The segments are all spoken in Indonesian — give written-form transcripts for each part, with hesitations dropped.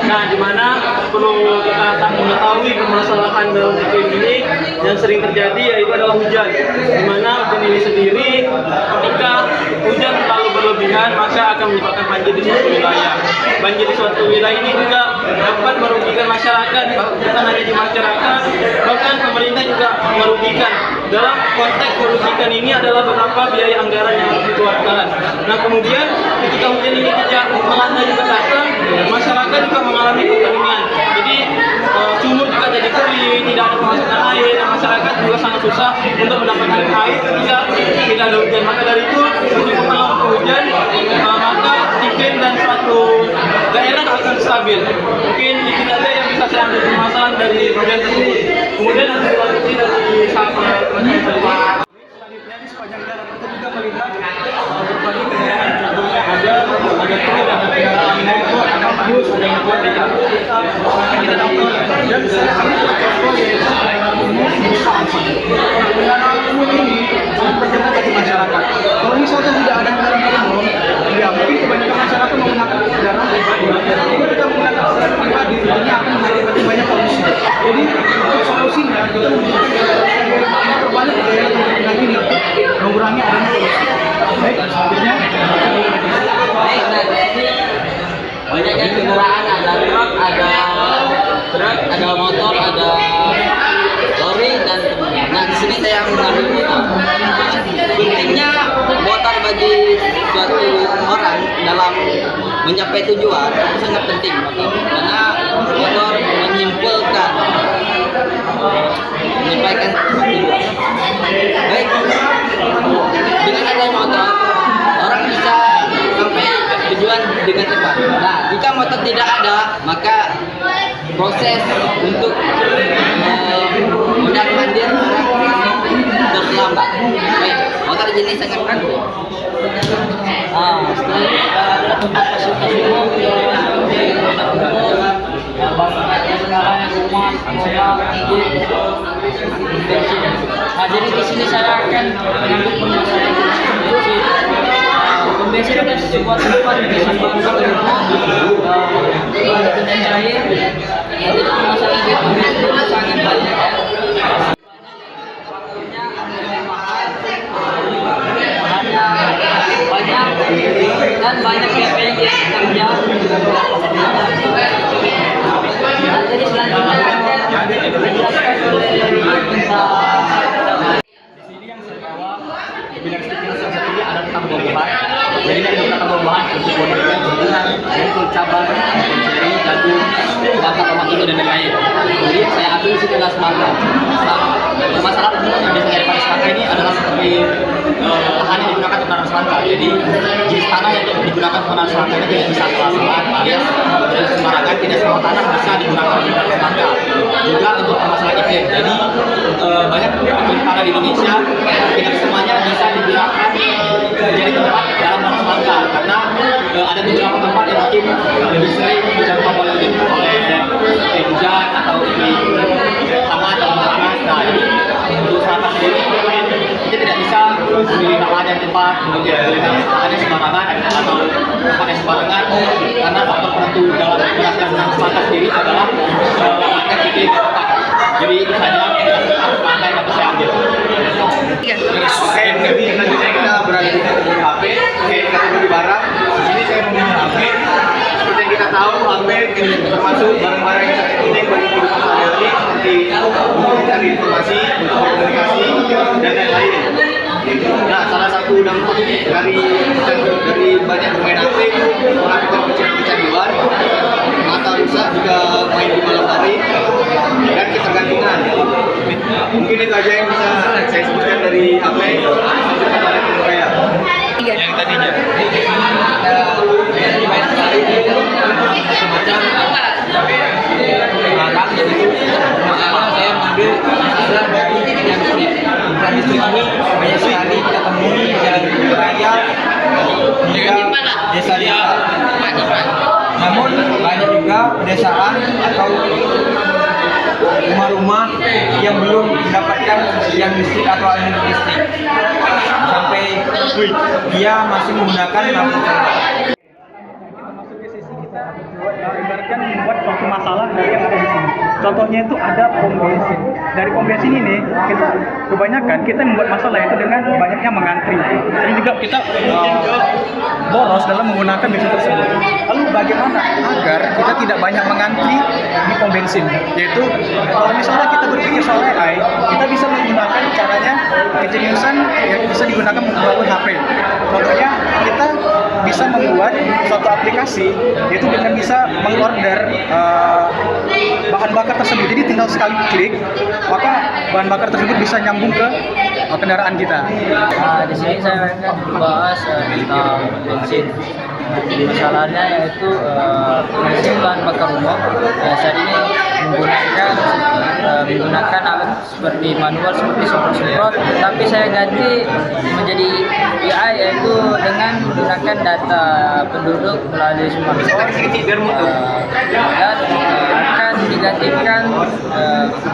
Nah, di mana perlu kita mengetahui permasalahan dalam iklim ini yang sering terjadi yaitu adalah hujan. Di mana hujan ini sendiri ketika hujan terlalu berlebihan maka akan menyebabkan banjir di suatu wilayah. Banjir di suatu wilayah ini juga dapat merugikan masyarakat, bukan hanya di masyarakat, bahkan pemerintah juga merugikan. Dalam konteks merugikan ini adalah beberapa biaya anggaran yang harus dikeluarkan. Nah, kemudian ketika hujan ini tidak melanda juga datang, masyarakat juga mengalami kekeringan. Jadi sumur juga jadi kering, tidak ada pemasukan air, dan masyarakat juga sangat susah untuk mendapatkan air ketika tidak ada hujan. Maka dari itu, untuk menolak hujan, maka iklim dan suatu daerah akan stabil. Mungkin itu saja yang bisa saya ambil permasalahan dari hujan tersebut. Kemudian ada lagi dari sahabat selanjutnya di sepanjang jalan kita juga melihat berbagai kendaraan, contohnya ada truk, ada kendaraan motor, ada bus, ada yang buat kita nonton dan saya ambil contoh yaitu kendaraan umum ini sangat berguna bagi masyarakat. Kalau misalnya tidak ada kendaraan umum, ya mungkin kebanyakan masyarakat menggunakan kendaraan pribadi. Jika kita menggunakan kendaraan pribadi, tentunya akan mengakibatkan banyak polusi. Jadi untuk solusinya kita membutuhkan memperbanyak daya penggunaan ini, mengurangi adanya polusi. Baik, selanjutnya banyaknya kendaraan, ada truk, ada motor, ada lori dan temannya. Nah, di sini saya mengambil pentingnya motor bagi suatu orang dalam mencapai tujuan itu sangat penting motor, karena motor menyampaikan tujuan. Baik, dengan adanya motor orang bisa sampai tujuan dengan cepat. Nah, jika motor tidak ada, maka proses untuk mondar mandir terlambat. Baik, motor jenis sangat penting. Setelah tempat fasilitas umum nah, jadi di sini saya akan mengambil permasalahan pom bensin adalah sebuah tempat yang disambungkan dengan air. Jadi permasalahan pom bensin itu sangat banyak ya. Banyak dan banyak yang kerja. Jadi selanjutnya akan dijelaskan oleh di sini yang saya bawa di bidang stiker salah satunya ada tentang buah-buahan. Jadi dari beberapa buah-buahan seperti buah-buahan, buah-buahan, yaitu cabai, ceri, jagung, batang tomat itu dan lain-lain. Jadi saya ambil di situ adalah semangka. Masalah yang biasanya pada semangka ini adalah seperti lahan yang digunakan untuk menanam semangka. Jadi jenis tanah yang digunakan untuk menanam semangka ini tidak bisa asal-asalan, alias sembarangan, tidak semua tanah bisa digunakan untuk menanam semangka. Juga untuk masalah iklim. Jadi banyak iklim tanah di Indonesia tidak semuanya bisa digunakan menjadi tempat dalam menanam semangka, karena ada beberapa tempat yang mungkin lebih sering dijangkau oleh hujan atau iklim sama atau panas. Nah, ini untuk selatan sendiri kita tidak bisa memilih lahan yang tepat, kemudian lahan yang sembarangan atau tempat yang sembarangan, karena faktor penentu dalam menggunakan semangka sendiri adalah lahan iklim yang tepat. Jadi itu saja semangka yang dapat saya ambil. Oke, jadi selanjutnya kita beralih ke HP. Oke, kategori barang. Di sini saya memilih HP. Seperti yang kita tahu, HP termasuk barang-barang yang sangat penting bagi kehidupan sehari-hari, seperti untuk mencari informasi, untuk komunikasi, dan lain-lain. Nah, salah satu dampak dari banyak pemain HP itu melakukan kecanduan, mata rusak juga main di malam hari, dan ketergantungan. Mungkin itu aja yang bisa saya sebutkan dari HP. Lanjutkan oleh Korea. yang tadinya banyak sekali semacam barang jadi saya mengambil masalah dari yang listrik. Dan listrik ini banyak sekali kita temui di jalan raya hingga desa-desa. Namun banyak juga pedesaan atau rumah-rumah yang belum mendapatkan yang listrik atau aliran listrik, sampai dia masih menggunakan lampu solar. Kita masuk ke sesi kita ibaratkan membuat masalah dari yang ada di sini. Contohnya itu ada pom bensin. Dari pom bensin ini kita kebanyakan kita membuat masalah itu dengan banyaknya mengantri. Sering juga kita boros dalam menggunakan bensin tersebut. Lalu bagaimana agar kita tidak banyak mengantri di pom bensin? Yaitu kalau misalnya kita berpikir soal AI, kita bisa menggunakan caranya kejeniusan yang bisa digunakan melalui HP. Contohnya kita bisa membuat suatu aplikasi yaitu dengan bisa mengorder bahan bakar tersebut. Jadi tinggal sekali klik maka bahan bakar tersebut bisa nyambung ke kendaraan kita. Di sini saya akan membahas tentang bensin. Masalahnya yaitu bensin bahan bakar umum saat ini menggunakan alat seperti manual seperti semprot-semprot, tapi saya ganti menjadi AI yaitu dengan menggunakan data penduduk melalui smartphone dan akan digantikan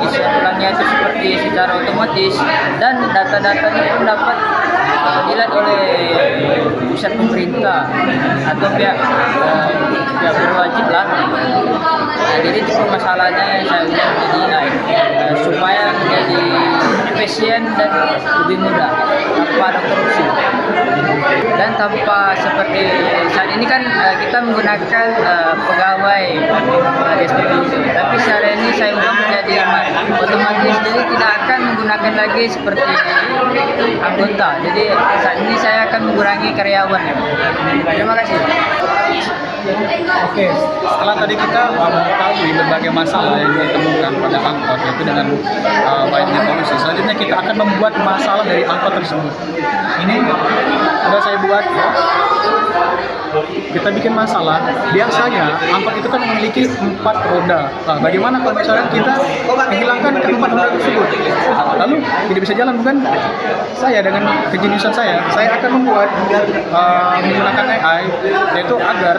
isian ulangnya itu seperti secara otomatis dan data-datanya pun dapat dilihat oleh pusat pemerintah atau pihak berwajib lah. Jadi itu masalahnya yang saya udah menjadi supaya menjadi efisien dan lebih mudah tanpa ada korupsi dan tanpa seperti saat ini kan kita menggunakan pegawai distribusi, tapi saat ini saya ubah menjadi otomatis, jadi tidak akan menggunakan lagi seperti anggota. Jadi saat ini saya akan mengurangi karyawan. Terima kasih. Oke, setelah tadi kita mengetahui berbagai masalah yang ditemukan pada angkot yaitu dengan banyaknya polusi, selanjutnya kita akan membuat masalah dari angkot tersebut. Ini sudah saya buat. Kita bikin masalah. Biasanya angkot itu kan memiliki 4 roda. Nah, bagaimana kalau misalnya kita menghilangkan keempat roda tersebut? Lalu tidak bisa jalan, bukan? Saya dengan kejeniusan saya akan membuat menggunakan AI yaitu agar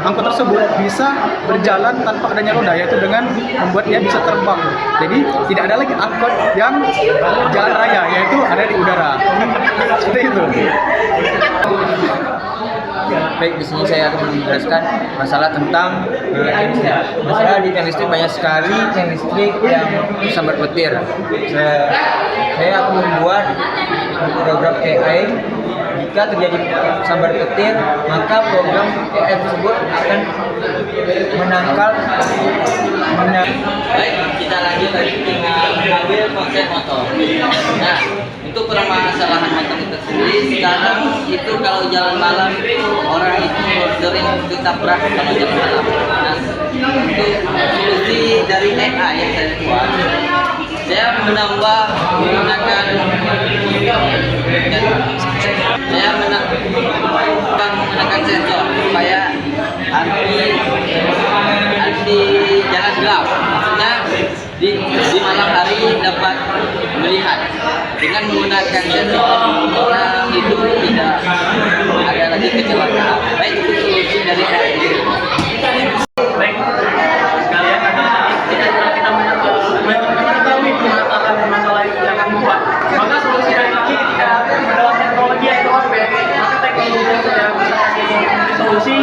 angkot tersebut bisa berjalan tanpa adanya roda, yaitu dengan membuat dia bisa terbang. Jadi tidak ada lagi angkot yang jalan raya, yaitu ada di udara. Seperti itu. Baik, di sini saya akan menjelaskan masalah tentang tiang listrik. Masalah di tiang listrik banyak sekali tiang listrik yang sambar petir. Saya akan membuat program AI. Jika terjadi sambar petir, maka program AI tersebut akan menangkal. Baik, kita lanjut lagi dengan mobil konten motor. Nah, untuk permasalahan motor itu sendiri sekarang itu kalau jalan malam orang itu sering ketabrak kalau jalan malam. Nah, untuk solusi dari AI yang saya buat, saya menambah menggunakan sensor supaya anti jalan gelap. Maksudnya di malam hari dapat melihat dengan menggunakan sensor orang itu tidak ada lagi kecelakaan. Baik, itu solusi dari AI. Baik, sekalian kita mengetahui masalah yang akan membuat. Maka solusi dari kami ketika dalam teknologi yaitu HP, maka teknologi yang sudah bisa solusi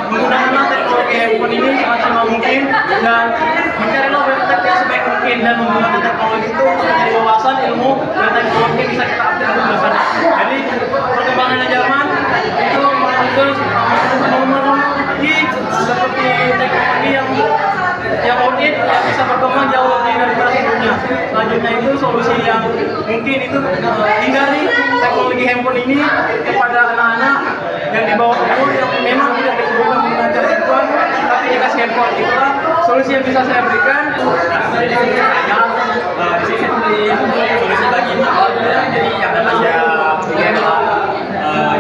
menggunakan teknologi handphone ini semaksimal mungkin dan mencarilah website yang sebaik mungkin dan menggunakan teknologi itu untuk mencari wawasan, ilmu dan teknologi bisa kita update di sana. Jadi perkembangan zaman itu muncul teknologi seperti teknologi yang audit yang bisa berkembang jauh lebih daripada sebelumnya. Selanjutnya itu solusi yang mungkin itu hindari teknologi handphone ini kepada anak-anak yang di bawah umur yang memang tidak diperlukan menggunakan handphone tapi dikasih handphone. Itulah solusi yang bisa saya berikan. Jadi di sini solusi bagi motor, jadi yang dapat saya berikan adalah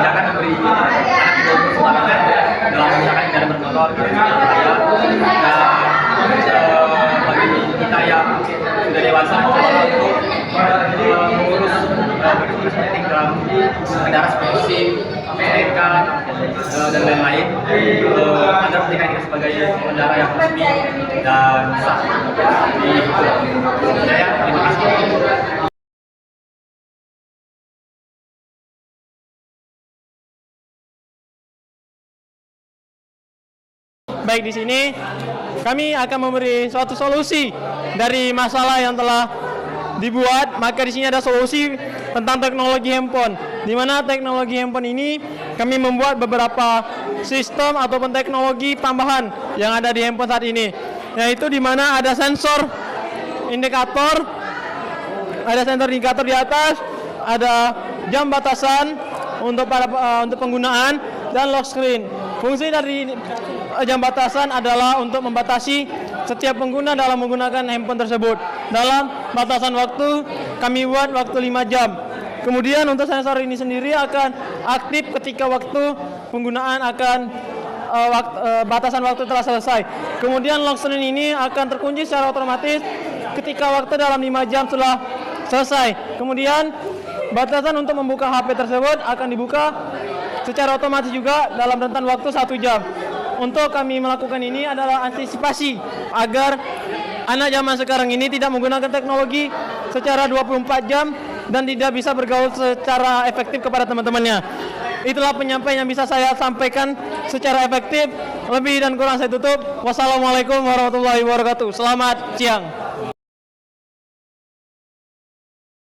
jangan memberi anak di bawah umur sembarangan dalam misalkan cara bermotor gitu ya. Dan bagi kita yang sudah dewasa coba untuk mengurus berurus penting dalam kendaraan seperti SIM, STNK dan lain-lain agar ketika kita sebagai pengendara yang resmi dan sah di saya. Terima kasih. Baik, di sini kami akan memberi suatu solusi dari masalah yang telah dibuat. Maka di sini ada solusi tentang teknologi handphone, di mana teknologi handphone ini kami membuat beberapa sistem ataupun teknologi tambahan yang ada di handphone saat ini, yaitu di mana ada sensor indikator di atas, ada jam batasan untuk penggunaan, dan lock screen. Fungsi dari jam batasan adalah untuk membatasi setiap pengguna dalam menggunakan handphone tersebut. Dalam batasan waktu kami buat waktu 5 jam. Kemudian untuk sensor ini sendiri akan aktif ketika waktu penggunaan batasan waktu telah selesai. Kemudian lock screen ini akan terkunci secara otomatis ketika waktu dalam 5 jam telah selesai. Kemudian batasan untuk membuka HP tersebut akan dibuka secara otomatis juga dalam rentan waktu 1 jam. Untuk kami melakukan ini adalah antisipasi agar anak zaman sekarang ini tidak menggunakan teknologi secara 24 jam dan tidak bisa bergaul secara efektif kepada teman-temannya. Itulah penyampaian yang bisa saya sampaikan secara efektif. Lebih dan kurang saya tutup. Wassalamualaikum warahmatullahi wabarakatuh. Selamat siang.